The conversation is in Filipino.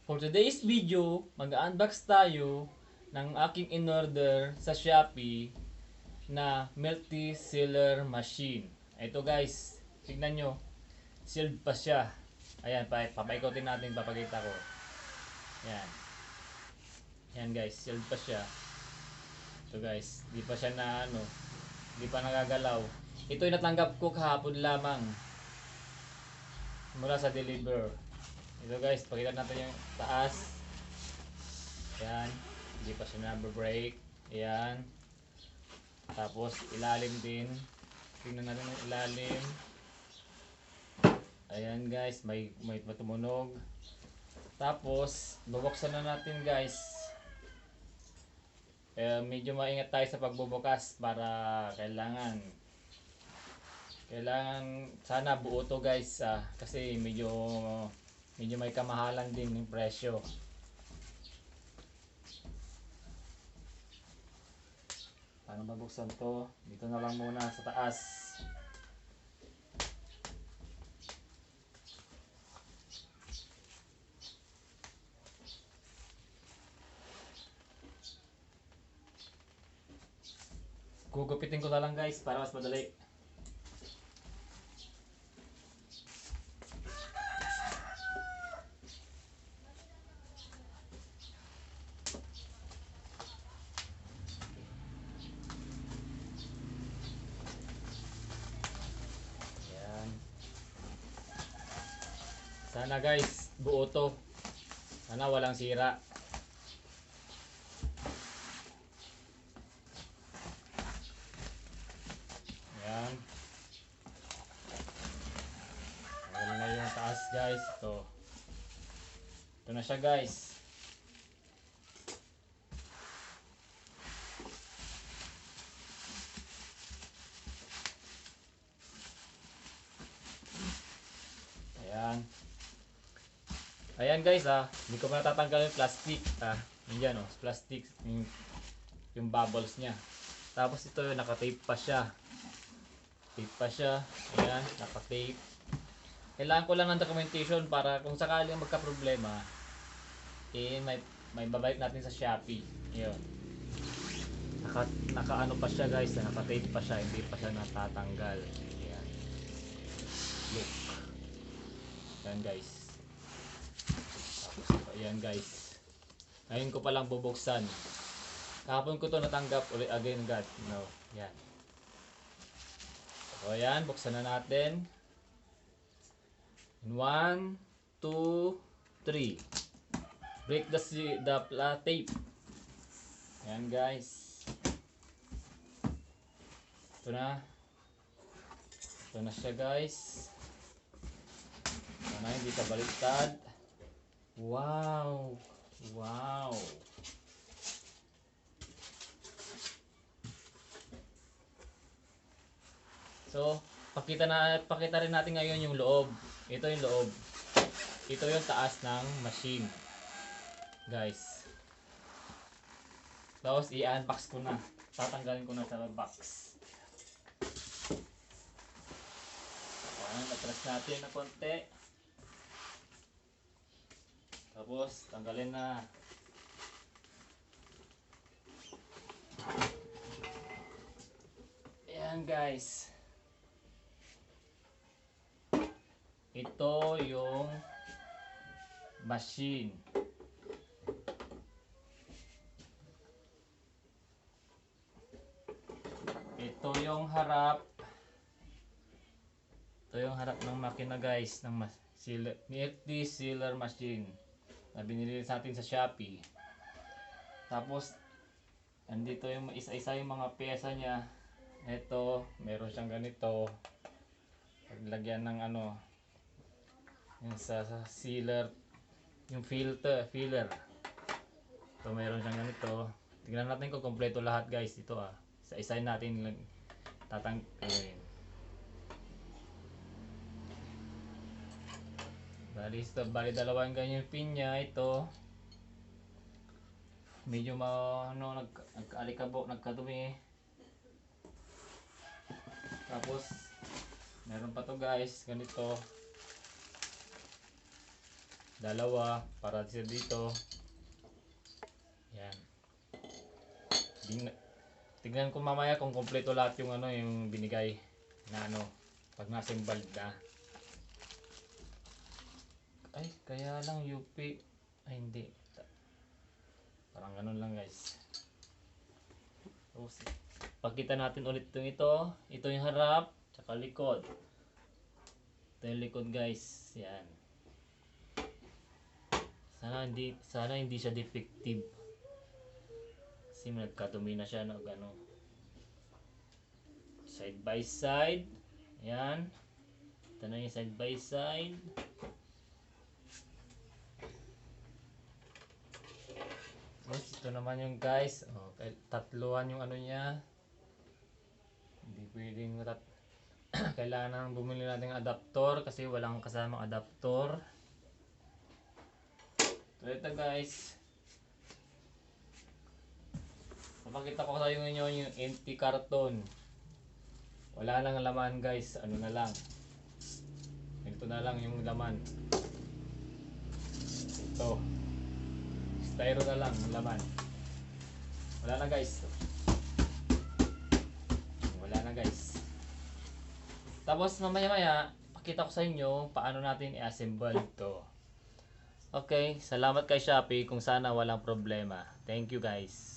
For today's video, mag-unbox tayo ng aking in-order sa Shopee na multi-sealer machine. Ito guys, tignan nyo, sealed pa siya. Ayan, papaikotin natin, papakita ko. Ayan. Ayan guys, sealed pa siya. Ito guys, di pa siya na di pa nagagalaw. Ito ay natanggap ko kahapon lamang mula sa deliver. Ito guys, pakita natin yung taas. Ayan, hindi pa siya na-break. Ayan. Tapos ilalim din. Tingnan natin yung ilalim. Ayan guys, may tumunog. Tapos, bubuksan na natin guys. Medyo maingat tayo sa pagbubukas para kailangan sana buo to guys, kasi medyo may kamahalan din yung presyo. Paano mabuksan to? Dito na lang muna sa taas. Gugupitin ko na lang guys para mas madali. Ayan. Sana guys, buo to. Sana walang sira. Ayan. Ayan na yung taas guys. Ito na siya guys. Ayan. Ayan guys, hindi ko matatanggal yung plastic. Yan plastic, yung bubbles niya. Tapos ito, naka-tape pa siya. Tape pa siya. Ayan, naka-tape. Kailangan ko lang ng documentation para kung sakaling magka-problema, may babalik natin sa Shopee. Ayun. Naka ano pa siya guys, naka-tape pa siya, hindi pa siya natatanggal. Ayan. Look. Ayan guys. Tapos ayan guys. Ngayon ko palang bubuksan. Kahapon ko to natanggap ulit again God. No. Yan. So ayan, buksan na natin. 1, 2, 3. Break the tape. Ayan guys. Ito na siya guys. Sana hindi ka baliktad. Wow. Wow. So, pakita rin natin ngayon yung loob. Ito yung loob. Ito yung taas ng machine. Guys. Tapos i-unbox ko na. Tatanggalin ko na sa box. Ayan, atras natin na konti. Tapos, tanggalin na. Ayan guys. Ito yung machine. Ito yung harap. Ito yung harap ng makina guys, ng multi-sealer machine na binili sa atin sa Shopee. Tapos andito yung isa-isa yung mga pyesa niya. Ito, meron siyang ganito. Paglagyan ng yung sa sealer, yung filler. Ito meron siyang ganito. Tingnan natin kung kompleto lahat guys. Ito isa-isahin natin tatanggalin. Bali dalawang ganyan pin niya. Ito medyo nagkaalikabok, nagkadumi. Tapos meron pa to guys, ganito. Dalawa para dito. Yan. Tignan ko mamaya kung kompleto lahat yung ano yung binigay na ano pag nasimbal na. Ay, kaya lang UP. Ay, hindi. Parang ganun lang guys. So, pakita natin ulit ito. Ito yung harap, tsaka likod. Ito yung likod guys. Yan. Sana hindi siya defective. Kasi nagkadumi na siya no, ano. Side by side. Yan. Ito na yung side by side. Ito naman yung guys. Oh, tatluan yung ano niya. Hindi pwedeng kailangan bumili natin ng adaptor kasi walang kasamang adaptor. So ito guys. Papakita ko sa inyo yung empty carton. Wala nang laman guys. Ano na lang. Ito na lang yung laman. Ito. Styro na lang ang laman. Wala na guys. Wala na guys. Tapos mamaya pakita ko sa inyo paano natin i-assemble ito. Okay, salamat kay Shopee kung sana walang problema. Thank you guys.